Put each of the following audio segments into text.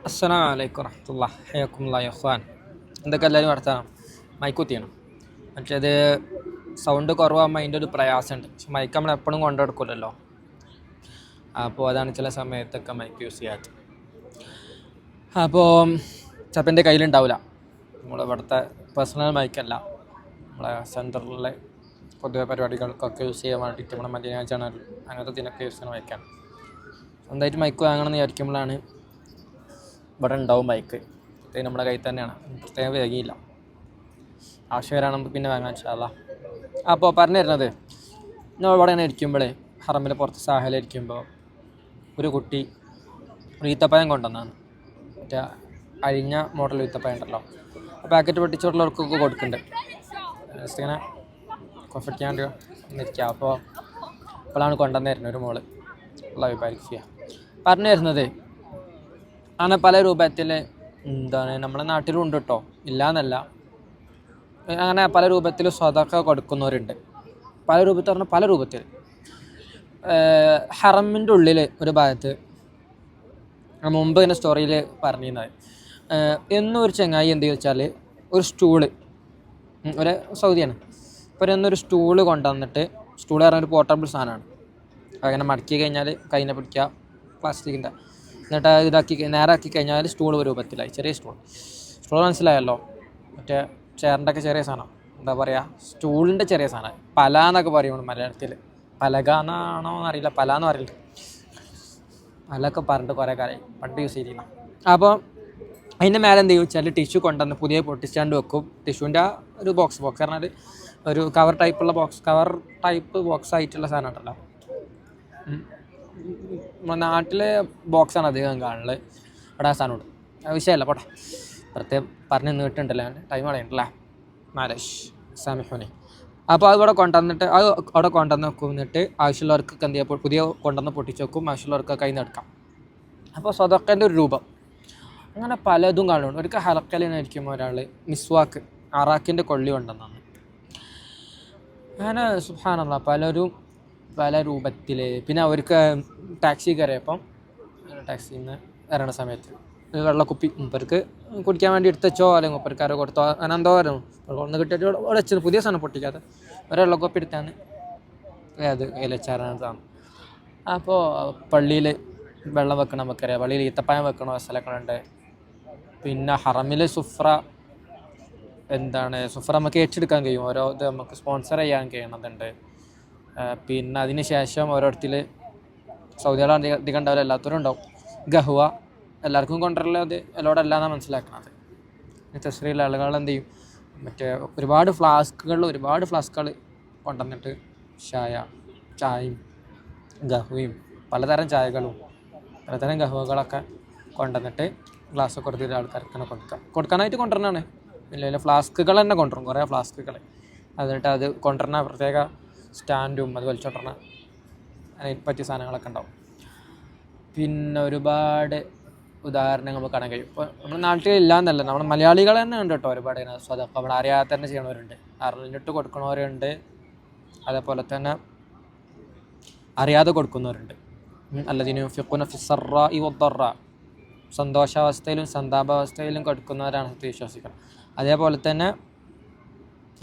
അസ്സലാമു അലൈക്കും വറഹ്മത്തുള്ളാഹി ഹയ്യാക്കുമുല്ലാഹി ഇഖ്വാൻ. എന്തൊക്കെ എല്ലാവരും വർത്താനം? മൈക്ക് കുത്തിയാണ്. മറ്റേത് സൗണ്ട് കുറവാകുമ്പോൾ അതിൻ്റെ ഒരു പ്രയാസമുണ്ട്. പക്ഷെ മൈക്ക് നമ്മൾ എപ്പോഴും കൊണ്ടു നടക്കില്ലല്ലോ. അപ്പോൾ അതാണ് ചില സമയത്തൊക്കെ മൈക്ക് യൂസ് ചെയ്യാത്തത്. അപ്പോൾ ചിലപ്പോൾ എൻ്റെ കയ്യിലുണ്ടാവില്ല. ഇവിടുത്തെ പേഴ്സണൽ മൈക്കല്ല, നമ്മളെ സെൻറ്ററിലെ പൊതുവെ പരിപാടികൾക്കൊക്കെ യൂസ് ചെയ്യാൻ വേണ്ടിയിട്ട് നമ്മുടെ മദീന ചാനൽ അങ്ങനത്തെ ഇതിനൊക്കെ യൂസ് ചെയ്യുന്ന മൈക്കാണ്. സ്വന്തമായിട്ട് മൈക്ക് വാങ്ങണമെന്ന് വിചാരിക്കുമ്പോഴാണ് ഇവിടെ ഉണ്ടാവും ബൈക്ക്. പ്രത്യേകം നമ്മുടെ കയ്യിൽ തന്നെയാണ്, പ്രത്യേകം വേഗിയില്ല. ആവശ്യം വരാണെങ്കിൽ പിന്നെ വാങ്ങാൻ ഇൻഷാല്ലാ. അപ്പോൾ പറഞ്ഞു തരുന്നത്, ഞാൻ ഇവിടെ ഇങ്ങനെ ഇരിക്കുമ്പോഴേ ഹറമിൽ പുറത്ത് സാഹലിരിക്കുമ്പോൾ ഒരു കുട്ടി ഒരു ഈത്തപ്പഴം കൊണ്ടുവന്നാണ്. മറ്റേ അരിഞ്ഞ മോഡൽ ഈത്തപ്പഴം ഉണ്ടല്ലോ, പാക്കറ്റ് പൊട്ടിച്ചുള്ളവർക്കൊക്കെ കൊടുക്കുന്നുണ്ട്. ജസ്റ്റ് ഇങ്ങനെ കൊഫടിക്കാണ്ട് ഇരിക്കുക. അപ്പോഴാണ് കൊണ്ടുവന്ന് തരുന്നത് ഒരു മോള് ഉള്ള വിഭാഗിക്കുക. പറഞ്ഞു തരുന്നത് അങ്ങനെ പല രൂപത്തിൽ എന്താണ് നമ്മുടെ നാട്ടിലും ഉണ്ട് കേട്ടോ, ഇല്ലയെന്നല്ല. അങ്ങനെ പല രൂപത്തിൽ സ്വതക്ക കൊടുക്കുന്നവരുണ്ട്. പല രൂപത്തിൽ പറഞ്ഞാൽ പല രൂപത്തിൽ. ഹറമിൻ്റെ ഉള്ളിൽ ഒരു ഭാഗത്ത് മുമ്പ് ഇങ്ങനെ സ്റ്റോറിയിൽ പറഞ്ഞിരുന്നത്, എന്നും ഒരു ചങ്ങായി എന്ത് വെച്ചാൽ ഒരു സ്റ്റൂള്, ഒരു സൗദിയാണ്, ഇപ്പോൾ എന്നൊരു സ്റ്റൂള് കൊണ്ടുവന്നിട്ട്, സ്റ്റൂള് പറഞ്ഞാൽ ഒരു പോർട്ടബിൾ സാധനമാണ്. അങ്ങനെ മടക്കി കഴിഞ്ഞാൽ കൈനെ പിടിക്കുക, പ്ലാസ്റ്റിക്കിൻ്റെ, എന്നിട്ട് ഇതാക്കി നേരാക്കി കഴിഞ്ഞാൽ സ്റ്റൂൾ രൂപത്തിലായി. ചെറിയ സ്റ്റൂൾ മനസ്സിലായല്ലോ, മറ്റേ ചെയറിൻ്റെ ഒക്കെ ചെറിയ സാധനം, എന്താ പറയുക, സ്റ്റൂളിൻ്റെ ചെറിയ സാധനം. പല എന്നൊക്കെ പറയുള്ളൂ മലയാളത്തിൽ. പലക എന്നാണോ എന്നറിയില്ല, പല എന്ന് പറയില്ല. പലൊക്കെ പറഞ്ഞിട്ട് കുറേ കാലമായി, പണ്ട് യൂസ് ചെയ്തിരുന്നു. അപ്പോൾ അതിൻ്റെ മേലെ എന്ത് ചോദിച്ചാൽ ടിഷ്യൂ കൊണ്ടുവന്ന് പുതിയ പൊട്ടി സ്റ്റാൻഡ് വെക്കും. ടിഷ്യൂൻ്റെ ഒരു ബോക്സ് പറഞ്ഞാൽ ഒരു കവർ ടൈപ്പുള്ള കവർ ടൈപ്പ് ബോക്സ് ആയിട്ടുള്ള സാധനം ഉണ്ടല്ലോ. നമ്മുടെ നാട്ടിലെ ബോക്സാണ് അധികം കാണുന്നത്. ഇവിടെ ആ സാധനമുണ്ട്. വിഷയമല്ല, പോട്ടെ. പ്രത്യേകം പറഞ്ഞ് നീട്ടുണ്ടല്ലോ, ടൈം കളയുണ്ടല്ലേ, മാലേഷ് സാമിഹോനെ. അപ്പോൾ അത് ഇവിടെ കൊണ്ടുവന്നിട്ട് അത് അവിടെ കൊണ്ടുവന്ന് വെക്കുന്നിട്ട് ആവശ്യമുള്ളവർക്കൊക്കെ എന്ത് ചെയ്യുക, പുതിയ കൊണ്ടുവന്ന് പൊട്ടിച്ച് വെക്കും, ആവശ്യമുള്ളവർക്ക് കയ്യിൽ നിന്ന് എടുക്കാം. അപ്പോൾ സ്വതക്കൻ്റെ ഒരു രൂപം അങ്ങനെ പലതും കാണുന്നുണ്ട്. ഒരിക്കൽ ഹലക്കലിനായിരിക്കും ഒരാൾ മിസ്വാക്ക് അറാക്കിൻ്റെ കൊള്ളി കൊണ്ടുവന്നാണ്. അങ്ങനെ സുബ്ഹാനല്ലാഹ് പലരും പല രൂപത്തിൽ. പിന്നെ അവർക്ക് ടാക്സി കയറിയപ്പം ടാക്സിയിൽ നിന്ന് ഇറങ്ങുന്ന സമയത്ത് വെള്ളക്കുപ്പി മുപ്പർക്ക് കുടിക്കാൻ വേണ്ടി എടുത്തച്ചോ, അല്ലെങ്കിൽ മുപ്പർക്കാരോ കൊടുത്തോ, അങ്ങനെ എന്തോ വരും ഒന്ന് കിട്ടിയിട്ട് അവിടെ വെച്ചത് പുതിയ സാധനം പൊട്ടിക്കാതെ ഒരു വെള്ളക്കുപ്പി എടുത്താണ് അത് ഇലച്ചാറാണ്. അപ്പോൾ പള്ളിയിൽ വെള്ളം വെക്കണം നമുക്കറിയാം, പള്ളിയിൽ ഈത്തപ്പായം വെക്കണോ സ്ഥലങ്ങളുണ്ട്. പിന്നെ ഹറമിൽ സുഫ്ര സുഫ്ര നമുക്ക് ഏറ്റെടുക്കാൻ കഴിയും, ഓരോ ഇത് നമുക്ക് സ്പോൺസർ ചെയ്യാൻ കഴിയണതുണ്ട്. പിന്നെ അതിന് ശേഷം ഓരോരുത്തിൽ സൗദികൾ അധികം ഉണ്ടാവില്ല, എല്ലാത്തവരും ഉണ്ടാവും. ഗഹുവ എല്ലാവർക്കും കൊണ്ടുവരല്ലോ, അത് എല്ലാവരോടല്ല എന്നാണ് മനസ്സിലാക്കുന്നത്. തസ്രീൽ ആളുകൾ എന്ത് ചെയ്യും, മറ്റേ ഒരുപാട് ഫ്ലാസ്കുകൾ കൊണ്ടുവന്നിട്ട് ചായയും ഗഹുവയും പലതരം ചായകളും പലതരം ഗഹുവകളൊക്കെ കൊണ്ടുവന്നിട്ട് ഗ്ലാസ്സൊക്കെ കൊടുത്തിട്ട് ആൾക്കാർക്ക് കൊടുക്കാനായിട്ട് കൊണ്ടുവരണതാണ്. ഇല്ല ഫ്ലാസ്കുകൾ തന്നെ കൊണ്ടുവരും, കുറേ ഫ്ലാസ്കുകൾ. എന്നിട്ട് അത് കൊണ്ടുവരണ പ്രത്യേക സ്റ്റാൻഡും അത് വലിച്ചോണ്ടിരണ അതിന് പറ്റിയ സാധനങ്ങളൊക്കെ ഉണ്ടാവും. പിന്നെ ഒരുപാട് ഉദാഹരണങ്ങൾ നമുക്ക് കാണാൻ കഴിയും. ഇപ്പോൾ നമ്മുടെ നാട്ടിലില്ലാന്നല്ല, നമ്മുടെ മലയാളികൾ തന്നെ ഉണ്ട് കേട്ടോ ഒരുപാട്. സ്വതക്ക നമ്മൾ അറിയാതെ തന്നെ ചെയ്യണവരുണ്ട്, അറിഞ്ഞിട്ട് കൊടുക്കണവരുണ്ട്, അതേപോലെ തന്നെ അറിയാതെ കൊടുക്കുന്നവരുണ്ട്. അല്ലദീന യുൻഫിഖൂന ഫിസ്സറാഇ വദ്ദറ, സന്തോഷാവസ്ഥയിലും സന്താപാവസ്ഥയിലും കൊടുക്കുന്നവരാണ് സത്യവിശ്വാസികൾ. അതേപോലെ തന്നെ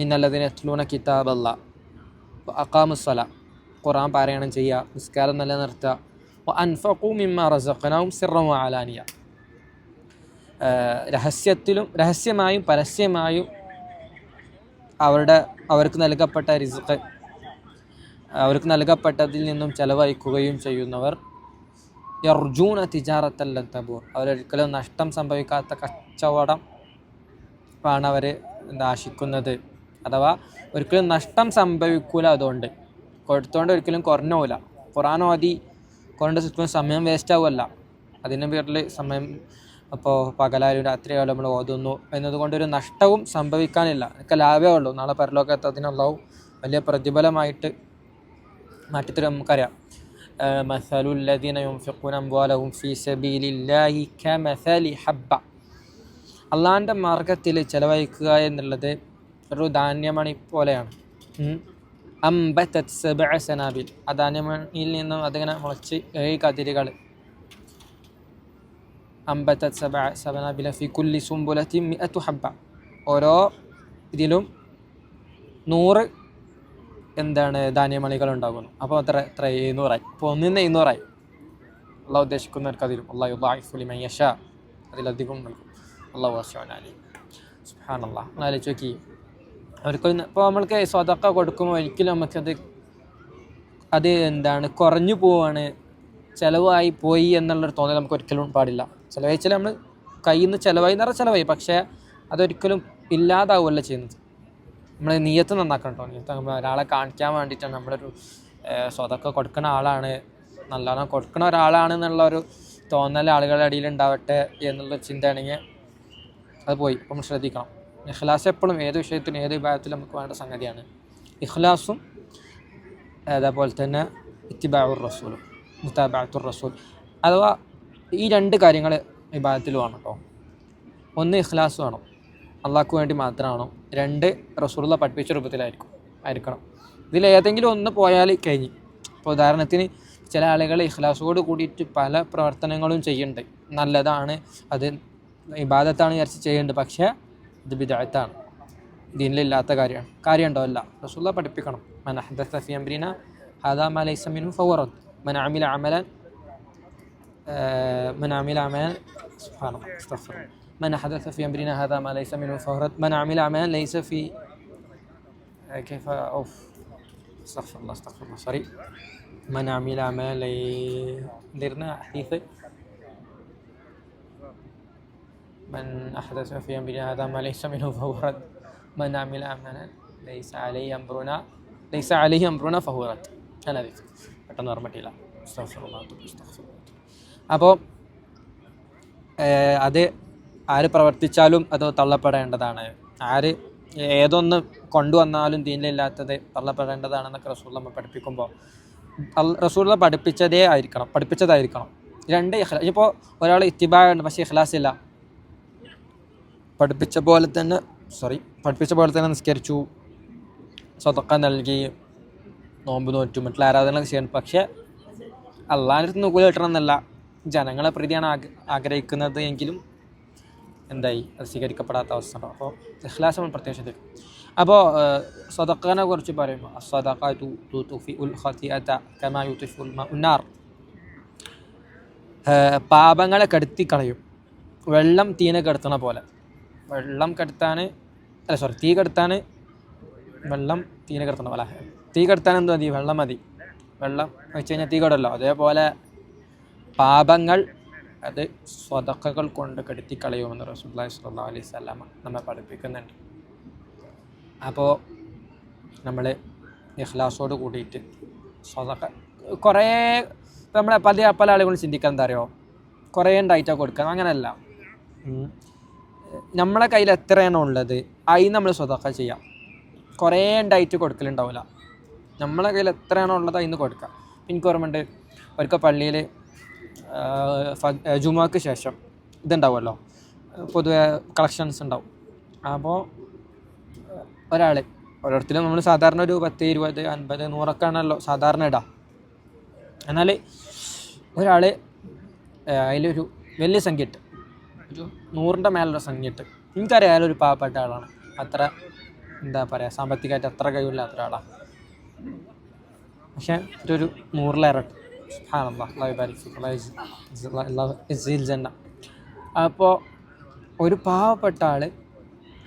ഇന്നല്ലദീന യത്ലൂന കിതാബല്ലാഹ് അഖാമുസ്സല, ഖുർആൻ പാരായണം ചെയ്യുക, നിസ്കാരം നിലനിർത്തുക. അൻഫഖൂ മിമ്മാ റസഖ്നാഹും സിർറൻ വഅലാനിയ, രഹസ്യമായും പരസ്യമായും അവർക്ക് നൽകപ്പെട്ട റിസ്ഖ്, അവർക്ക് നൽകപ്പെട്ടതിൽ നിന്നും ചെലവഴിക്കുകയും ചെയ്യുന്നവർ യർജൂന തിജാറത്തൻ ലൻ തബൂർ, അവരൊരിക്കലും നഷ്ടം സംഭവിക്കാത്ത കച്ചവടം ആണ് അവർ ആശിക്കുന്നത്. അഥവാ ഒരിക്കലും നഷ്ടം സംഭവിക്കൂല, അതുകൊണ്ട് കൊടുത്തുകൊണ്ട് ഒരിക്കലും കുറഞ്ഞു പോകില്ല. ഖുർആൻ ഓതി കൊണ്ട് സമയം വേസ്റ്റ് ആവുമല്ല, അതിൻ്റെ പേരിൽ സമയം അപ്പോൾ പകലായാലും രാത്രിയായാലും നമ്മൾ ഓതുന്നു എന്നതുകൊണ്ടൊരു നഷ്ടവും സംഭവിക്കാനില്ല, ഒക്കെ ലാഭമേ ഉള്ളൂ. നാളെ പരലോകത്ത് അതിനുള്ളവും വലിയ പ്രതിഫലമായിട്ട് മാറ്റിത്തരും. നമുക്കറിയാം, മസലുല്ലദീന യുൻഫിഖൂന അംവാലഹും ഫീ സബീലില്ലാഹി കമസലി ഹബ്ബ, അള്ളാഹിൻ്റെ മാർഗത്തിൽ ചെലവഴിക്കുക എന്നുള്ളത് ഒരു ധാന്യമണി പോലെയാണ്. അംബതത് സബ്അ സനാബിൽ, ആ ധാന്യമണിയിൽ നിന്നും അതിങ്ങനെ മുളച്ച് 7 കതിരുകൾ അംബതത് സബനാബില ഫി കുല്ലി സുംബുലത്തിൻ മിഅതു ഹബ്ബ. ഓരോ ഇതിലും 100 ധാന്യമണികൾ ഉണ്ടാകുന്നു. അപ്പോൾ എത്ര 700ആയി. അപ്പോൾ 1/700ആയി. അള്ളാഹു ഉദ്ദേശിക്കുന്നവർക്ക് അതിലും അള്ളാഹു യുദ്ദാഇഫു ലിമൻ യശാ, അതിലധികം നൽകും. അള്ളാഹു വസിഉൻ അലീം. സുബ്ഹാനല്ലാഹ്. ആലോചിച്ച് നോക്കി, അവർക്ക് ഇപ്പോൾ നമ്മൾക്ക് സ്വതക്ക കൊടുക്കുമ്പോൾ ഒരിക്കലും നമുക്കത് കുറഞ്ഞു പോവാണ്, ചിലവായി പോയി എന്നുള്ളൊരു തോന്നൽ നമുക്ക് ഒരിക്കലും പാടില്ല. ചിലവഴിച്ചാൽ നമ്മൾ കയ്യിൽ നിന്ന് ചിലവായി എന്ന് പറഞ്ഞാൽ ചിലവായി, പക്ഷേ അതൊരിക്കലും ഇല്ലാതാവുമല്ലോ ചെയ്യുന്നത്. നമ്മൾ നിയ്യത്ത് നന്നാക്കണം കേട്ടോ. നിയ്യത്ത് നമ്മൾ ഒരാളെ കാണിക്കാൻ വേണ്ടിയിട്ടാണ്, നമ്മളൊരു സ്വതക്ക കൊടുക്കുന്ന ആളാണ്, നല്ലോണം കൊടുക്കുന്ന ഒരാളാണ് എന്നുള്ളൊരു തോന്നൽ ആളുകളുടെ ഇടയിൽ ഉണ്ടാവട്ടെ എന്നുള്ള ചിന്തയാണെങ്കിൽ അത് പോയി. അപ്പം നമ്മൾ ശ്രദ്ധിക്കണം. ഇഖ്ലാസ് എപ്പോഴും ഏത് വിഷയത്തിലും ഏത് വിഭാഗത്തിലും നമുക്ക് വേണ്ട സംഗതിയാണ്. ഇഖ്ലാസും അതേപോലെ തന്നെ ഇത്തിബാഉർ റസൂലും മുതാബഅത്തുർ റസൂൽ, അഥവാ ഈ 2 കാര്യങ്ങൾ വിഭാഗത്തിൽ വേണം കേട്ടോ. ഒന്ന് ഇഖ്ലാസ് വേണം, അള്ളാഹ്ക്ക് വേണ്ടി മാത്രമാണോ. 2 റസൂലുള്ള പഠിപ്പിച്ച രൂപത്തിലായിരിക്കണം. ഇതിലേതെങ്കിലും ഒന്ന് പോയാൽ കഴിഞ്ഞ്. ഇപ്പോൾ ഉദാഹരണത്തിന് ചില ആളുകൾ ഇഖ്ലാസോട് കൂടിയിട്ട് പല പ്രവർത്തനങ്ങളും ചെയ്യുന്നുണ്ട്, നല്ലതാണ്, അത് ഇബാദത്താണ് വിചാരിച്ച് ചെയ്യുന്നുണ്ട്, പക്ഷേ ഇത് ബിദ്അത്താണ്, ദീനിലില്ലാത്ത കാര്യമുണ്ടോ? അല്ല. റസൂലുള്ള പഠിപ്പിക്കണം. മൻ അഹ്ദസ ഫീ അംരിനാ ഹാദാ മാ ലൈസ മിൻഹു ഫഹുവ റദ്ദ്. മൻ അമില അമലൻ സുബ്ഹാനല്ലാഹ് അസ്തഗ്ഫിറുല്ലാഹ്. من أحدث في أمرنا هذا ما ليس منه فهو رد. من عمل عملا ليس في كيف استغفر الله سوري. من عمل عملا درنا حديث من أحدث في أمرنا هذا ما ليس منه فهو رد. من عمل عملا ليس عليه أمرنا فهو رد. أنا ذيك أتنرمتيلا استغفر الله. അപ്പോൾ അത് ആര് പ്രവർത്തിച്ചാലും അത് തള്ളപ്പെടേണ്ടതാണ്. ഏതൊന്ന് കൊണ്ടുവന്നാലും ദീനിലില്ലാത്തത് തള്ളപ്പെടേണ്ടതാണെന്നൊക്കെ റസൂൽ നമ്മൾ പഠിപ്പിക്കുമ്പോൾ റസൂൽ പഠിപ്പിച്ചതായിരിക്കണം. 2 ഇഖ്ലാസ്. ഇപ്പോൾ ഒരാൾ ഇത്തിബാഉണ്ട് പക്ഷേ ഇഖ്ലാസ് ഇല്ല, പഠിപ്പിച്ച പോലെ തന്നെ നിസ്കരിച്ചു, സ്വതക്ക നൽകി, നോമ്പ് നോറ്റു, മറ്റുള്ള ആരാധനകൾ ചെയ്യണം, പക്ഷേ അള്ളാഹിൻ്റെ അടുത്ത് നൂല് കിട്ടണം എന്നല്ല, ജനങ്ങളെ പ്രീതിയാണ് ആഗ്രഹിക്കുന്നത് എങ്കിലും അത് സ്വീകരിക്കപ്പെടാത്ത അവസ്ഥ ഉണ്ടോ. അപ്പോൾ ഇഖ്ലാസ് നമ്മൾ പ്രത്യേകം ശ്രദ്ധിക്കും. അപ്പോൾ സ്വതക്കനെ കുറിച്ച് പറയുമ്പോൾ അസ്സദഖതു തുത്ഫിഉൽ ഖതിഅത കമാ യുത്ഫിഉൽ മാഉൻ നാർ. പാപങ്ങളെ കെടുത്തിക്കളയും, വെള്ളം തീനെ കെടുത്തണ പോലെ. തീ കെടുത്താൻ വെള്ളം തീനെ കെടുത്തണ പോലെ. തീ കെടുത്താൻ എന്ത് മതി? വെള്ളം മതി. വെള്ളം വെച്ച് കഴിഞ്ഞാൽ തീ കെടുമല്ലോ. അതേപോലെ പാപങ്ങൾ അത് സ്വതക്കകൾ കൊണ്ട് കെടുത്തിക്കളയുമെന്ന് റസൂലുള്ളാഹി സ്വല്ലല്ലാഹു അലൈഹി വസല്ലം നമ്മെ പഠിപ്പിക്കുന്നുണ്ട്. അപ്പോൾ നമ്മൾ ഇഖ്ലാസോട് കൂടിയിട്ട് സ്വതക്ക കുറേ നമ്മളെ പല ആളുകളും ചിന്തിക്കാൻ എന്താ അറിയോ, കുറേ ഉണ്ടായിട്ടാണ് കൊടുക്കുക. അങ്ങനെയല്ല. നമ്മളെ കയ്യിൽ എത്രയാണോ ഉള്ളത് അതിന് നമ്മൾ സ്വതക്ക ചെയ്യാം. കുറേ ഉണ്ടായിട്ട് കൊടുക്കലുണ്ടാവില്ല. നമ്മളെ കയ്യിൽ എത്രയാണോ ഉള്ളത് അതിന് കൊടുക്കുക. എനിക്ക് ഓർമ്മയുണ്ട്, ഒരിക്കൽ പള്ളിയിൽ ജുമുഅക്ക് ശേഷം ഇതുണ്ടാവുമല്ലോ, പൊതുവെ കളക്ഷൻസ് ഉണ്ടാവും. അപ്പോൾ ഓരോരുത്തരും നമ്മൾ സാധാരണ ഒരു 10, 20, 50, 100 ആണല്ലോ സാധാരണ ഇടാം. എന്നാൽ ഒരാൾ അതിലൊരു വലിയ സംഖ്യ ഇട്ട്, ഒരു 100ൻ്റെ മേലുള്ള സംഖ്യ ഇട്ട്. എനിക്കറിയാം അയാളൊരു പാവപ്പെട്ട ആളാണ്, അത്ര സാമ്പത്തികമായിട്ട് അത്ര കഴിവില്ലാത്ത ഒരാളാണ്. പക്ഷേ ഒരു 100 അപ്പോൾ ഒരു പാവപ്പെട്ട ആൾ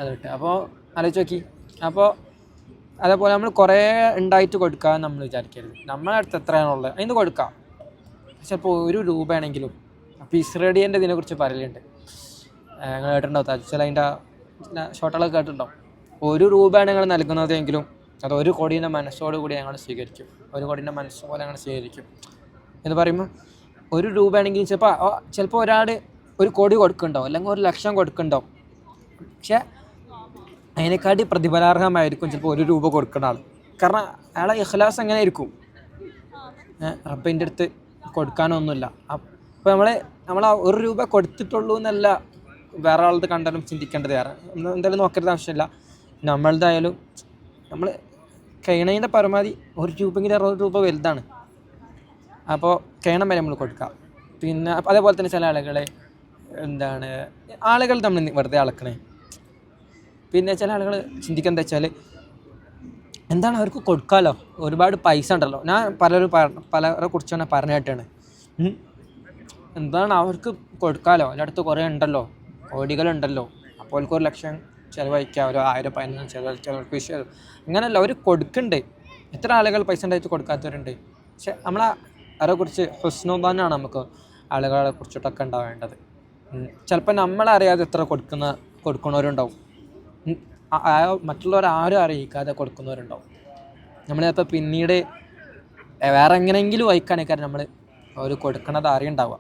അതിട്ട്. അപ്പോൾ ആലോചിച്ച് നോക്കി. അപ്പോൾ അതേപോലെ നമ്മൾ കുറേ ഉണ്ടായിട്ട് കൊടുക്കുക നമ്മൾ വിചാരിക്കരുത്. നമ്മളെ അടുത്ത് എത്രയാണുള്ളത് അതിന് കൊടുക്കാം. പക്ഷെ ഇപ്പോൾ 1 രൂപയാണെങ്കിലും, അപ്പോൾ ഇസ്രേഡിയൻ്റെ ഇതിനെക്കുറിച്ച് പറയലുണ്ട്, ഞങ്ങൾ കേട്ടിട്ടുണ്ടാവും, ചില അതിൻ്റെ ഷോട്ടുകളൊക്കെ കേട്ടിട്ടുണ്ടാവും. 1 രൂപയാണ് ഞങ്ങൾ നൽകുന്നതെങ്കിലും അത് 1 കോടിയുടെ മനസ്സോടുകൂടി ഞങ്ങൾ സ്വീകരിക്കും, 1 കോടിയുടെ മനസ്സോടെ ഞങ്ങൾ സ്വീകരിക്കും എന്ന് പറയുമ്പോൾ 1 രൂപയാണെങ്കിൽ ചിലപ്പോൾ ഒരാൾ 1 കോടി കൊടുക്കുന്നുണ്ടാവും, അല്ലെങ്കിൽ 1 ലക്ഷം കൊടുക്കുന്നുണ്ടാവും. പക്ഷേ അതിനെക്കാട്ടി പ്രതിഫലാർഹമായിരിക്കും ചിലപ്പോൾ 1 രൂപ കൊടുക്കുന്ന ആൾ. കാരണം അയാളെ ഇഖ്ലാസ് എങ്ങനെ ആയിരിക്കും, റബ്ബിൻ്റെ അടുത്ത് കൊടുക്കാനൊന്നുമില്ല. അപ്പോൾ നമ്മൾ ആ 1 രൂപ കൊടുത്തിട്ടുള്ളൂ എന്നല്ല വേറെ ആളത് കണ്ടാലും ചിന്തിക്കേണ്ടത്. എന്തായാലും നോക്കരുത് ആവശ്യമില്ല. നമ്മളതായാലും നമ്മൾ കഴിയണതിൻ്റെ പരമാവധി 1 രൂപയെങ്കിലും 60 രൂപ വലുതാണ്. അപ്പോൾ കഴിയണം വരെ നമ്മൾ കൊടുക്കുക. പിന്നെ അതേപോലെ തന്നെ ചില ആളുകളെ എന്താണ് ആളുകൾ തമ്മിൽ വെറുതെ അളക്കണേ. പിന്നെ ചില ആളുകൾ ചിന്തിക്കുക എന്താ വെച്ചാൽ എന്താണ് അവർക്ക് കൊടുക്കാമല്ലോ, ഒരുപാട് പൈസ ഉണ്ടല്ലോ. ഞാൻ പലരെ കുറിച്ചാണ് പറഞ്ഞു കേട്ടാണ്. എന്താണ് അവർക്ക് കൊടുക്കാമല്ലോ, എൻ്റെ അടുത്ത് കുറേ ഉണ്ടല്ലോ, കോടികളുണ്ടല്ലോ, അപ്പോൾ അവർക്ക് 1,00,000 ചിലവഴിക്കുക, ഒരു 1000 15 ചിലവർക്ക് വിഷയം. അങ്ങനെയല്ല, അവർ കൊടുക്കുന്നുണ്ട്. എത്ര ആളുകൾ പൈസ ഉണ്ടായിട്ട് കൊടുക്കാത്തവരുണ്ട്. പക്ഷെ അവരെ കുറിച്ച് ഹുസ്നുദാനാണ് നമുക്ക് ആളുകളെ കുറിച്ചിട്ടൊക്കെ ഉണ്ടാവേണ്ടത്. ചിലപ്പോൾ നമ്മളറിയാതെ എത്ര കൊടുക്കുന്നവരുണ്ടാവും. മറ്റുള്ളവർ ആരും അറിയിക്കാതെ കൊടുക്കുന്നവരുണ്ടാവും. നമ്മൾ ചിലപ്പോൾ പിന്നീട് വേറെ എങ്ങനെയെങ്കിലും വായിക്കാനേക്കാരം നമ്മൾ അവർ കൊടുക്കണത് അറിയുണ്ടാവുക.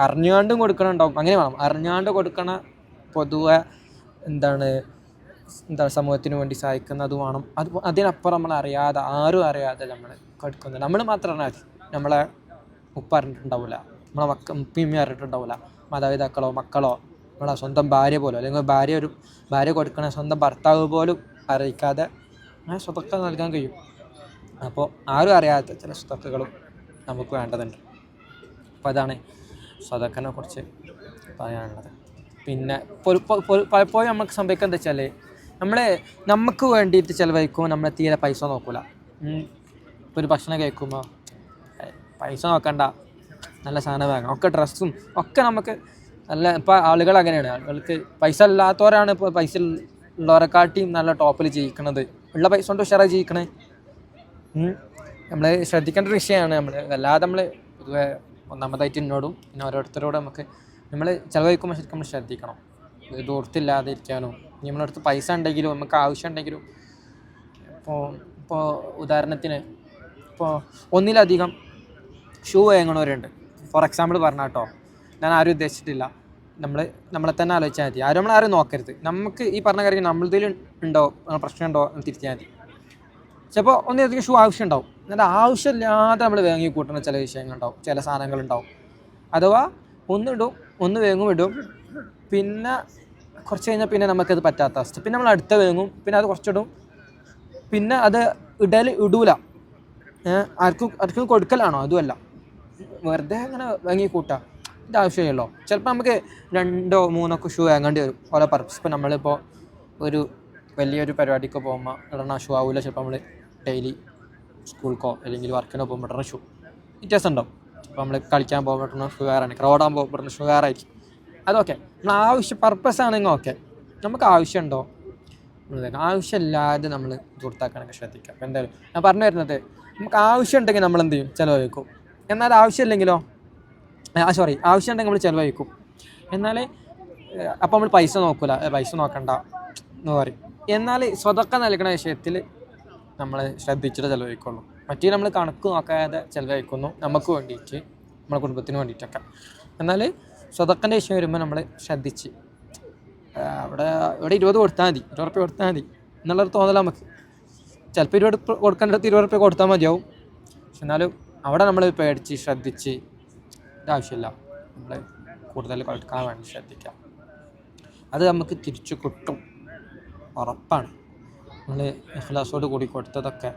അറിഞ്ഞുകൊണ്ടും കൊടുക്കണുണ്ടാവും. അങ്ങനെ വേണം, അറിഞ്ഞുകൊണ്ട് കൊടുക്കണ പൊതുവെ എന്താണ് സമൂഹത്തിന് വേണ്ടി സഹായിക്കുന്നത് വേണം. അതിനപ്പുറം നമ്മൾ അറിയാതെ, ആരും അറിയാതെ നമ്മൾ കൊടുക്കുന്നത്, നമ്മൾ മാത്രം അറിഞ്ഞാൽ മതി. നമ്മളെ ഉപ്പ അറിഞ്ഞിട്ടുണ്ടാവില്ല, നമ്മളെ ഉപ്പിമ്മ അറിഞ്ഞിട്ടുണ്ടാവില്ല, മാതാപിതാക്കളോ മക്കളോ നമ്മളെ സ്വന്തം ഭാര്യ പോലും, അല്ലെങ്കിൽ ഭാര്യ കൊടുക്കണ സ്വന്തം ഭർത്താവ് പോലും അറിയിക്കാതെ സ്വതക്ക നൽകാൻ കഴിയും. അപ്പോൾ ആരും അറിയാത്ത ചില സ്വതക്കുകളും നമുക്ക് വേണ്ടതുണ്ട്. അപ്പോൾ അതാണ് സ്വതക്കനെ കുറിച്ച് പറയാനുള്ളത്. പിന്നെ പലപ്പോഴും നമുക്ക് സംഭവിക്കുക എന്താ വെച്ചാൽ നമുക്ക് വേണ്ടിയിട്ട് ചിലവഴിക്കുമ്പോൾ നമ്മൾ തീരെ പൈസ നോക്കില്ല. ഇപ്പോൾ ഒരു ഭക്ഷണം കഴിക്കുമ്പോൾ പൈസ നോക്കണ്ട, നല്ല സാധനം വാങ്ങാം, ഒക്കെ ഡ്രസ്സും ഒക്കെ നമുക്ക് നല്ല. ഇപ്പോൾ ആളുകൾ അങ്ങനെയാണ്, ആളുകൾക്ക് പൈസ ഇല്ലാത്തവരാണ് ഇപ്പോൾ പൈസ ഉള്ളവരെക്കാട്ടിയും നല്ല ടോപ്പിൽ ജീവിക്കണത്. ഉള്ള പൈസ കൊണ്ട് ഉഷാറായി ജീവിക്കണേ. നമ്മൾ ശ്രദ്ധിക്കേണ്ട ഒരു വിഷയമാണ്. വല്ലാതെ നമ്മൾ പൊതുവെ ഒന്നാമതായിട്ട് എന്നോടും പിന്നെ ഓരോരുത്തരോടും നമ്മൾ ചിലവഴിക്കുമ്പോൾ ശരിക്കും നമ്മൾ ശ്രദ്ധിക്കണം. ദൂരത്തില്ലാതെ ഇരിക്കാനും, നമ്മളടുത്ത് പൈസ ഉണ്ടെങ്കിലും നമുക്ക് ആവശ്യം ഉണ്ടെങ്കിലും, ഇപ്പോൾ ഉദാഹരണത്തിന് ഇപ്പോൾ ഒന്നിലധികം ഷൂ വാങ്ങണവരുണ്ട്. ഫോർ എക്സാമ്പിൾ പറഞ്ഞാൽ കേട്ടോ, ഞാൻ ആരും ഉദ്ദേശിച്ചിട്ടില്ല. നമ്മളെ തന്നെ ആലോചിച്ചാൽ മതി. നമ്മളാരും നോക്കരുത്. നമുക്ക് ഈ പറഞ്ഞ കാര്യം നമ്മളതിൽ ഉണ്ടോ പ്രശ്നമുണ്ടോ എന്ന് തിരിച്ചാൽ മതി. ചിലപ്പോൾ ഒന്നിലധികം ഷൂ ആവശ്യം ഉണ്ടാവും. എന്നാൽ ആവശ്യമില്ലാതെ നമ്മൾ വാങ്ങി കൂട്ടുന്ന ചില വിഷയങ്ങളുണ്ടാവും, ചില സാധനങ്ങളുണ്ടാവും. അഥവാ ഒന്ന് വേങ്ങും ഇടും, പിന്നെ കുറച്ച് കഴിഞ്ഞാൽ പിന്നെ നമുക്കത് പറ്റാത്ത അവസ്ഥ. പിന്നെ നമ്മൾ അടുത്ത വേങ്ങും, പിന്നെ അത് കുറച്ചിടും, പിന്നെ അത് ഇടൂല. ആർക്കും കൊടുക്കലാണോ? അതുമല്ല, വെറുതെ അങ്ങനെ വാങ്ങി കൂട്ടാം. ഇത് ആവശ്യമില്ലല്ലോ. ചിലപ്പോൾ നമുക്ക് 2 3 ഷൂ വാങ്ങേണ്ടി വരും ഓരോ പർപ്പസ്. ഇപ്പോൾ നമ്മളിപ്പോൾ ഒരു വലിയൊരു പരിപാടിക്ക് പോകുമ്പോൾ ഇടണ ഷൂ ആവില്ല ചിലപ്പോൾ നമ്മൾ ഡെയിലി സ്കൂളിലേക്കോ അല്ലെങ്കിൽ വർക്കിനോ പോകുമ്പോൾ ഇടുന്ന ഷൂ വ്യത്യാസം ഉണ്ടാവും. ഇപ്പോൾ നമ്മൾ കളിക്കാൻ പോകുമ്പോൾ ഇടുന്ന ഷൂ വേറാണ്, ക്രൗഡാൻ പോകുമ്പോൾ ഷൂ വേറായിരിക്കും. അതൊക്കെ നമ്മൾ പർപ്പസ് ആണെങ്കിൽ ഓക്കെ. നമുക്ക് ആവശ്യമുണ്ടോ? ആവശ്യമില്ലാതെ നമ്മൾ ദൂർത്താക്കാനൊക്കെ ശ്രദ്ധിക്കുക. അപ്പോൾ എന്തായാലും ഞാൻ പറഞ്ഞു വരുന്നത്, നമുക്ക് ആവശ്യമുണ്ടെങ്കിൽ നമ്മൾ എന്ത് ചെയ്യും? ചിലവഴിക്കും. എന്നാൽ ആവശ്യമില്ലെങ്കിലോ ആവശ്യമുണ്ടെങ്കിൽ നമ്മൾ ചിലവഴിക്കും. എന്നാൽ അപ്പോൾ നമ്മൾ പൈസ നോക്കണ്ട എന്ന് പറയും. എന്നാൽ സ്വതക്ക നൽകുന്ന വിഷയത്തിൽ നമ്മൾ ശ്രദ്ധിച്ചിട്ട് ചിലവഴിക്കുള്ളൂ. മറ്റേ നമ്മൾ കണക്ക് നോക്കാതെ ചിലവഴിക്കുന്നു, നമുക്ക് വേണ്ടിയിട്ട്, നമ്മുടെ കുടുംബത്തിന് വേണ്ടിയിട്ടൊക്കെ. എന്നാൽ സ്വതക്കൻ്റെ വിഷയം വരുമ്പോൾ നമ്മൾ ശ്രദ്ധിച്ച് ഇവിടെ 20 കൊടുത്താൽ മതി, 20 റുപ്യ കൊടുത്താൽ മതി എന്നുള്ളൊരു തോന്നൽ നമുക്ക്. ചിലപ്പോൾ 20 കൊടുക്കേണ്ടത് 20 റുപ്യ കൊടുത്താൽ മതിയാവും. പക്ഷെ എന്നാലും അവിടെ നമ്മൾ പേടിച്ച് ശ്രദ്ധിച്ച് ഇതാവശ്യമില്ല, നമ്മൾ കൂടുതൽ കൊടുക്കാൻ വേണ്ടി ശ്രദ്ധിക്കാം. അത് നമുക്ക് തിരിച്ചു കിട്ടും, ഉറപ്പാണ്. നമ്മൾ ഇഖ്ലാസോട് കൂടി കൊടുത്തവരൊക്കെ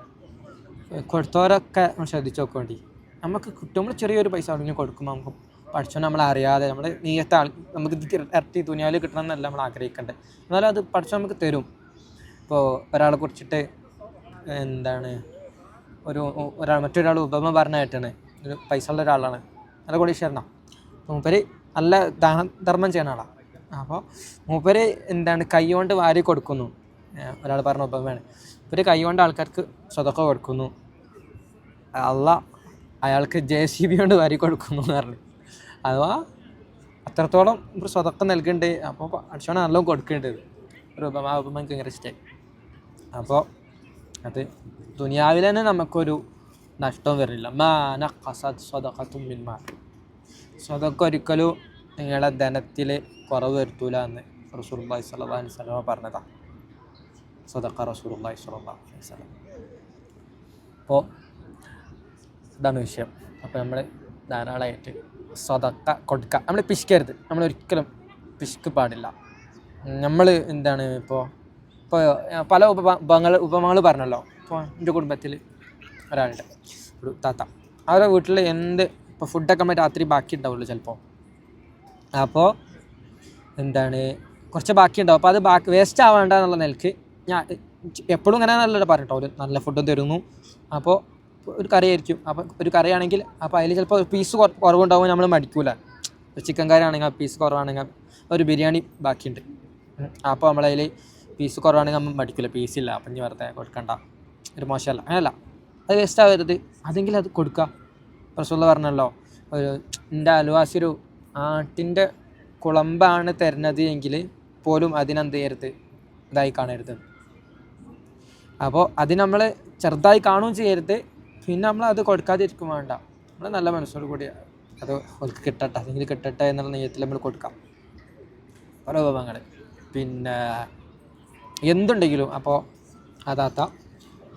നമ്മൾ ശ്രദ്ധിച്ച് നോക്കേണ്ടി നമുക്ക് കിട്ടും. നമ്മൾ ചെറിയൊരു പൈസ അവിടെ കൊടുക്കുമ്പോൾ നമുക്ക് പഠിച്ചോണ്ട് നമ്മളറിയാതെ നമ്മൾ നമുക്ക് ഇരട്ടി ദുനിയാവിൽ കിട്ടണമെന്നല്ല നമ്മൾ ആഗ്രഹിക്കേണ്ടത്. എന്നാലും അത് പഠിച്ചോ നമുക്ക് തരും. ഇപ്പോൾ ഒരാളെ കുറിച്ചിട്ട് മറ്റൊരാൾ ഉപമ പറഞ്ഞായിട്ടാണ്. ഒരു പൈസ ഉള്ള ഒരാളാണ്, നല്ല കോടീശ്വരനാണ്. മൂപ്പര് നല്ല ധർമ്മം ചെയ്യുന്ന ആളാണ്. അപ്പോൾ മൂപ്പര് കൈ കൊണ്ട് വാരി കൊടുക്കുന്നു. ഒരാൾ പറഞ്ഞ ഉപമയാണ്. മൂപ്പര് കൈ കൊണ്ട് ആൾക്കാർക്ക് സ്വതക്ക കൊടുക്കുന്നു, അയാൾക്ക് JCB കൊണ്ട് വാരി കൊടുക്കുന്നു എന്ന് പറഞ്ഞു. അഥവാ അത്രത്തോളം ഒരു സ്വതക്കം നൽകുന്നുണ്ട്. അപ്പോൾ അടിച്ചോണം നല്ലോണം കൊടുക്കേണ്ടത്. ഒരു ഉപമ എനിക്ക് ഭയങ്കര ഇഷ്ടമായി. അപ്പോൾ അത് ദുനിയാവിൽ തന്നെ നമുക്കൊരു നഷ്ടവും വരില്ല. സ്വതക്ക ഒരിക്കലും നിങ്ങളുടെ ധനത്തിൽ കുറവ് വരുത്തൂല എന്ന് റസൂലുള്ളാഹി സ്വല്ലല്ലാഹു അലൈഹി വസല്ലം പറഞ്ഞതാണ്. സ്വതക്ക റസൂലുള്ളാഹി സ്വല്ലല്ലാഹു അലൈഹി വസല്ലം. അപ്പോൾ ഇതാണ് വിഷയം. അപ്പോൾ നമ്മൾ ധാരാളമായിട്ട് സ്വതക്ക കൊടുക്കുക. നമ്മൾ പിശുക്കരുത്, നമ്മളൊരിക്കലും പിശുക്ക് പാടില്ല. നമ്മൾ ഇപ്പോൾ പല ഉപമകൾ പറഞ്ഞല്ലോ. ഇപ്പോൾ എൻ്റെ കുടുംബത്തിൽ ഒരാളുടെ ഒരു താത്ത, അവരുടെ വീട്ടിൽ ഇപ്പോൾ ഫുഡൊക്കെ നമ്മൾ രാത്രി ബാക്കി ഉണ്ടാവുള്ളൂ ചിലപ്പോൾ. അപ്പോൾ എന്താണ് കുറച്ച് ബാക്കിയുണ്ടാവും. അപ്പോൾ അത് വേസ്റ്റ് ആവേണ്ട എന്നുള്ള നിലക്ക് ഞാൻ എപ്പോഴും ഇങ്ങനെ നല്ലത് പറയട്ടോ, ഒരു നല്ല ഫുഡും തരുന്നു. അപ്പോൾ ഒരു കറിയായിരിക്കും, അപ്പോൾ ഒരു കറിയാണെങ്കിൽ അപ്പോൾ അതിൽ ചിലപ്പോൾ പീസ് കുറവുണ്ടാകുമ്പോൾ നമ്മൾ മടിക്കൂല. ചിക്കൻ കറി ആണെങ്കിൽ ആ പീസ് കുറവാണെങ്കിൽ ഒരു ബിരിയാണി ബാക്കിയുണ്ട്, അപ്പോൾ നമ്മളതിൽ പീസ് കുറവാണെങ്കിൽ നമ്മൾ മടിക്കില്ല, പീസില്ല അപ്പം ഇനി വെറുതെ കൊടുക്കണ്ട, ഒരു മോശമല്ല, അങ്ങനല്ല. അത് വേസ്റ്റ് ആവരുത്, അതെങ്കിലും അത് കൊടുക്കുക. റസൂലുള്ളാഹി പറഞ്ഞല്ലോ, എൻ്റെ അയൽവാസി ഒരു ആട്ടിൻ്റെ കുളമ്പാണ് തരുന്നത് എങ്കിൽ പോലും അതിനെന്ത് ചെയ്യരുത്, ഇതായി കാണരുത്. അപ്പോൾ അത് നമ്മൾ ചെറുതായി കാണുകയും ചെയ്യരുത്, പിന്നെ നമ്മൾ അത് കൊടുക്കാതിരിക്കും വേണ്ട. നമ്മൾ നല്ല മനസ്സോട് കൂടി അത് അവർക്ക് കിട്ടട്ടെ, അല്ലെങ്കിൽ കിട്ടട്ടെ എന്നുള്ള നെയ്യത്തിൽ നമ്മൾ കൊടുക്കാം ഓരോ വിഭവങ്ങൾ. പിന്നെ എന്തുണ്ടെങ്കിലും അപ്പോൾ ആ താത്ത,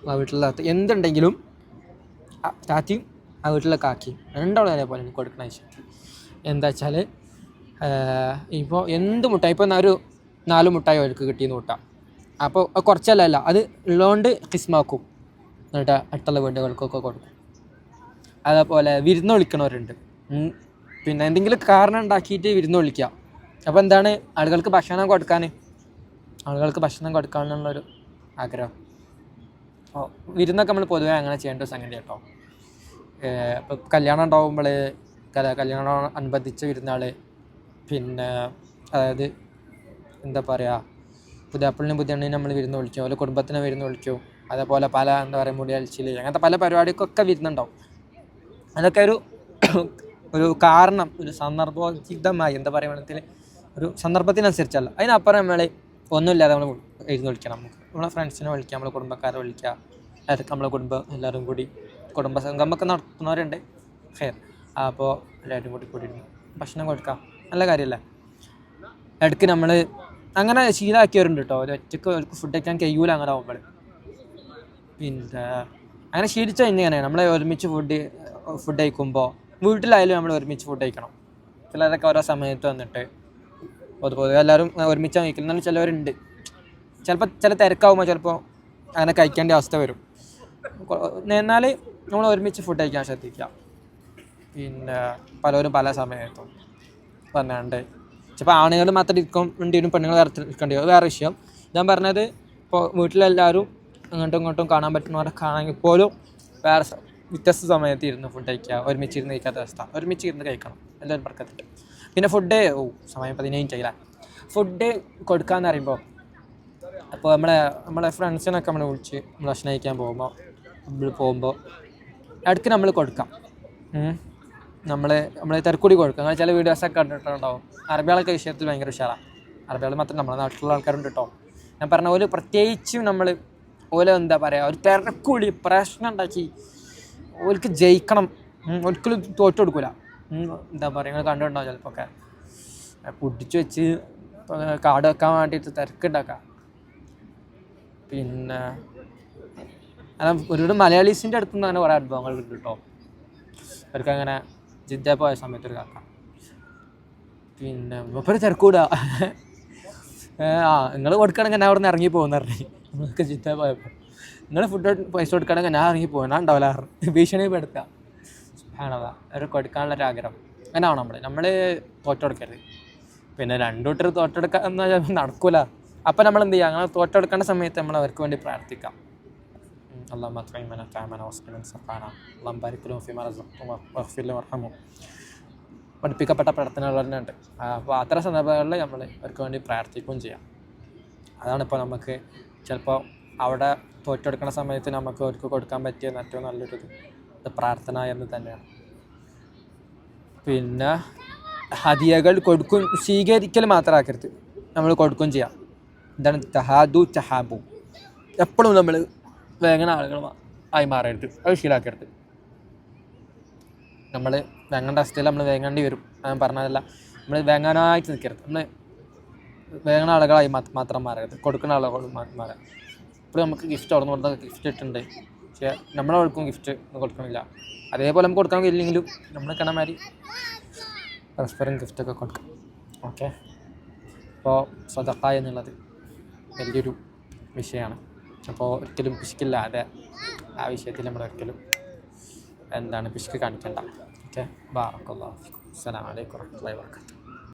ആ വീട്ടിലെ താത്ത എന്തുണ്ടെങ്കിലും താത്തയും ആ വീട്ടിലെ കാക്കിയും രണ്ടോളം അതേപോലെ കൊടുക്കണ വെച്ചാൽ എന്താ വെച്ചാൽ, ഇപ്പോൾ എന്ത് മുട്ടായി, ഇപ്പോൾ ഒരു 4 മുട്ടായി അവർക്ക് കിട്ടിയെന്ന് കൂട്ടാം. അപ്പോൾ കുറച്ചല്ല, അത് ഉള്ളതുകൊണ്ട് കിസ്മാക്കും, എന്നിട്ട് അടുത്തുള്ള വീടുകൾക്കൊക്കെ കൊടുക്കും. അതേപോലെ വിരുന്ന് വിളിക്കണവരുണ്ട്, പിന്നെ എന്തെങ്കിലും കാരണം ഉണ്ടാക്കിയിട്ട് വിരുന്ന് വിളിക്കുക. അപ്പോൾ എന്താണ്, ആളുകൾക്ക് ഭക്ഷണം കൊടുക്കാനുള്ളൊരു ആഗ്രഹം. അപ്പോൾ വിരുന്നൊക്കെ നമ്മൾ പൊതുവേ അങ്ങനെ ചെയ്യേണ്ട ഒരു സംഗതി കേട്ടോ. ഇപ്പോൾ കല്യാണം ഉണ്ടാകുമ്പോൾ കല്യാണം അനുബന്ധിച്ച് വിരുന്നാൾ, പിന്നെ അതായത് എന്താ പറയുക, പുതിയാപ്പിളിനും പുതിയണ്ണിനും നമ്മൾ വിരുന്ന് വിളിക്കും, അതുപോലെ കുടുംബത്തിനെ വിരുന്ന് വിളിക്കും. അതേപോലെ പല എന്താ പറയുക മുടിയൽച്ചിൽ, അങ്ങനത്തെ പല പരിപാടിക്കൊക്കെ വിരുന്നുണ്ടാവും. അതൊക്കെ ഒരു കാരണം, ഒരു സന്ദർഭോചിതമായി എന്താ പറയുക, വെള്ളത്തിൽ ഒരു സന്ദർഭത്തിനനുസരിച്ചല്ല, അതിനപ്പുറം നമ്മൾ ഒന്നുമില്ലാതെ നമ്മൾ ഇരുന്ന് വിളിക്കണം. നമ്മളെ ഫ്രണ്ട്സിനെ വിളിക്കുക, നമ്മളെ കുടുംബക്കാരെ വിളിക്കുക, അതൊക്കെ നമ്മളെ കുടുംബം എല്ലാവരും കൂടി കുടുംബ സംഗമൊക്കെ നടത്തുന്നവരുണ്ട്. അപ്പോൾ എല്ലാവരും കൂടിയിരുന്ന് ഭക്ഷണം കൊടുക്കാം, നല്ല കാര്യമല്ലേ. ഇടയ്ക്ക് നമ്മൾ അങ്ങനെ ശീലമാക്കിയവരുണ്ട് കേട്ടോ, ഒറ്റയ്ക്ക് ഫുഡ് കഴിക്കാൻ കഴിയൂല അങ്ങനെ ആകുമ്പോൾ. പിന്നെ അങ്ങനെ ശീലിച്ച ഇങ്ങനെയാണ്, നമ്മൾ ഒരുമിച്ച് ഫുഡ് കഴിക്കുമ്പോൾ വീട്ടിലായാലും നമ്മൾ ഒരുമിച്ച് ഫുഡ് കഴിക്കണം. ചിലരൊക്കെ ഓരോ സമയത്ത് വന്നിട്ട് പൊതുവെ എല്ലാവരും ഒരുമിച്ച് കഴിക്കില്ല, എന്നാലും ചിലവരുണ്ട്. ചിലപ്പോൾ ചില തിരക്കാവുമ്പോൾ ചിലപ്പോൾ അങ്ങനെ കഴിക്കേണ്ട അവസ്ഥ വരും. എന്നാൽ നമ്മൾ ഒരുമിച്ച് ഫുഡ് കഴിക്കാൻ ശ്രദ്ധിക്കുക. പിന്നെ പലരും പല സമയത്തും പറഞ്ഞാണ്ട് ചിലപ്പോൾ ആണുങ്ങൾ മാത്രം വേണ്ടി വരും, പെണ്ണുങ്ങൾ ഇരിക്കേണ്ടി വരും, വേറെ വിഷയം. ഞാൻ പറഞ്ഞത് ഇപ്പോൾ വീട്ടിലെല്ലാവരും അങ്ങോട്ടും ഇങ്ങോട്ടും കാണാൻ പറ്റുന്നവരൊക്കെ ആണെങ്കിൽ പോലും വേറെ വ്യത്യസ്ത സമയത്ത് ഇരുന്ന് ഫുഡ് കഴിക്കുക, ഒരുമിച്ചിരുന്ന് കഴിക്കാത്ത അവസ്ഥ, ഒരുമിച്ചിരുന്ന് കഴിക്കണം, എല്ലാവരും പറക്കത്തിട്ട്. പിന്നെ ഫുഡ് സമയം 15 ചെയ്യില്ല. ഫുഡ് കൊടുക്കാമെന്ന് പറയുമ്പോൾ അപ്പോൾ നമ്മളെ ഫ്രണ്ട്സിനൊക്കെ നമ്മൾ വിളിച്ച് നമ്മൾ ഭക്ഷണം കഴിക്കാൻ പോകുമ്പോൾ ഇടയ്ക്ക് നമ്മൾ കൊടുക്കാം. നമ്മൾ തിരക്കൂടി കൊടുക്കുക. അങ്ങനെ ചില വീഡിയോസൊക്കെ കണ്ടിട്ടുണ്ടാവും. അറബികളൊക്കെ വിഷയത്തിൽ ഭയങ്കര ഉഷാറാണ്. അറബികൾ മാത്രം നമ്മുടെ നാട്ടിലുള്ള ആൾക്കാരുണ്ട് കേട്ടോ. ഞാൻ പറഞ്ഞ പോലെ പ്രത്യേകിച്ചും നമ്മൾ ഓല എന്താ പറയുക, ഒരു തിരക്കൂടി പ്രശ്നം ഉണ്ടാക്കി ഓൽക്ക് ജയിക്കണം, ഒരിക്കലും തോറ്റു കൊടുക്കില്ല. എന്താ പറയുക, നിങ്ങൾ കണ്ടിട്ടുണ്ടാവും ചിലപ്പോൾ ഒക്കെ പൊട്ടിച്ച് വെച്ച് കാട് വെക്കാൻ വേണ്ടിയിട്ട് തിരക്കുണ്ടാക്കാം. പിന്നെ ഒരുപാട് മലയാളീസിൻ്റെ അടുത്തുനിന്ന് അങ്ങനെ കുറേ അനുഭവങ്ങൾ ഉണ്ട് കേട്ടോ. അവർക്ക് അങ്ങനെ ജിദ്ദ പോയ സമയത്തൊരു കാക്ക, പിന്നെ മൂപ്പര് തിരക്കൂടുക, നിങ്ങൾ കൊടുക്കുകയാണെങ്കിൽ ഞാൻ അവിടെ നിന്ന് ഇറങ്ങി പോകുന്ന പറഞ്ഞു. നമുക്ക് ജിദ്ദ പോയപ്പോൾ നിങ്ങൾ ഫുഡ് പൈസ കൊടുക്കുകയാണെങ്കിൽ ഞാൻ ഇറങ്ങി പോകും, ഞാൻ ഉണ്ടാവില്ല ഭീഷണി പെടുത്തുക. ആണതാ അവർ കൊടുക്കാനുള്ളൊരാഗ്രഹം. അങ്ങനെ ആവണം നമ്മൾ തോറ്റെടുക്കരുത്. പിന്നെ രണ്ടൂട്ടർ തോറ്റെടുക്കുക എന്നാൽ നടക്കൂല. അപ്പം നമ്മൾ എന്ത് ചെയ്യുക, അങ്ങനെ തോറ്റെടുക്കേണ്ട സമയത്ത് നമ്മൾ അവർക്ക് വേണ്ടി പ്രാർത്ഥിക്കാം. اللهم اطعمنا طعاما واسقنا سقانا اللهم بارك لهم فيما رزقتهم واغفر لهم وارحمهم. പഠിപ്പിക്കപ്പെട്ട പ്രാർത്ഥനകൾ തന്നെ ഉണ്ട്. അപ്പോൾ അത്തരം സന്ദർഭങ്ങളിൽ നമ്മൾ അവർക്ക് വേണ്ടി പ്രാർത്ഥിക്കുകയും ചെയ്യാം. അതാണിപ്പോൾ നമുക്ക് ചിലപ്പോൾ അവിടെ തോറ്റെടുക്കുന്ന സമയത്ത് നമുക്ക് അവർക്ക് കൊടുക്കാൻ പറ്റിയ ഏറ്റവും നല്ലൊരു പ്രാർത്ഥന എന്ന് തന്നെയാണ്. പിന്നെ ഹദിയകൾ സ്വീകരിക്കൽ മാത്രമാക്കരുത്, നമ്മൾ കൊടുക്കുകയും ചെയ്യാം. എന്താണ് തഹാബു, എപ്പോഴും നമ്മൾ വേങ്ങണ ആളുകൾ ആയി മാറരുത്, അത് ശീലാക്കരുത്. നമ്മൾ വേങ്ങേണ്ട അവസ്ഥയിൽ നമ്മൾ വേങ്ങേണ്ടി വരും, ഞാൻ പറഞ്ഞതല്ല. നമ്മൾ വേങ്ങാനായിട്ട് നിൽക്കരുത്, നമ്മൾ വേങ്ങണ ആളുകളായി മാത്രം മാറരുത്, കൊടുക്കുന്ന ആളുകൾ മാറാം. ഇപ്പോൾ നമുക്ക് ഗിഫ്റ്റ് അവിടെ നിന്ന് ഗിഫ്റ്റ് ഇട്ടുണ്ട്, പക്ഷേ നമ്മളവർക്കും ഗിഫ്റ്റ് ഒന്നും കൊടുക്കണില്ല. അതേപോലെ നമുക്ക് കൊടുക്കാൻ കഴിയില്ലെങ്കിലും നമ്മൾ കണമാരി പരസ്പരം ഗിഫ്റ്റൊക്കെ കൊടുക്കാം. ഓക്കെ, അപ്പോൾ സദഖ എന്നുള്ളത് വലിയൊരു വിഷയമാണ്. അപ്പോൾ ഒരിക്കലും പിശുക്കില്ലാതെ ആ വിഷയത്തിൽ നമ്മൾ ഒരിക്കലും പിശുക്ക് കാണിക്കണ്ട. ഓക്കെ, ബാറക്കല്ലാഹു ഫീക്കും. അസ്സലാമു അലൈക്കും വറഹ്മത്തുള്ളാഹി വബറകാതുഹു.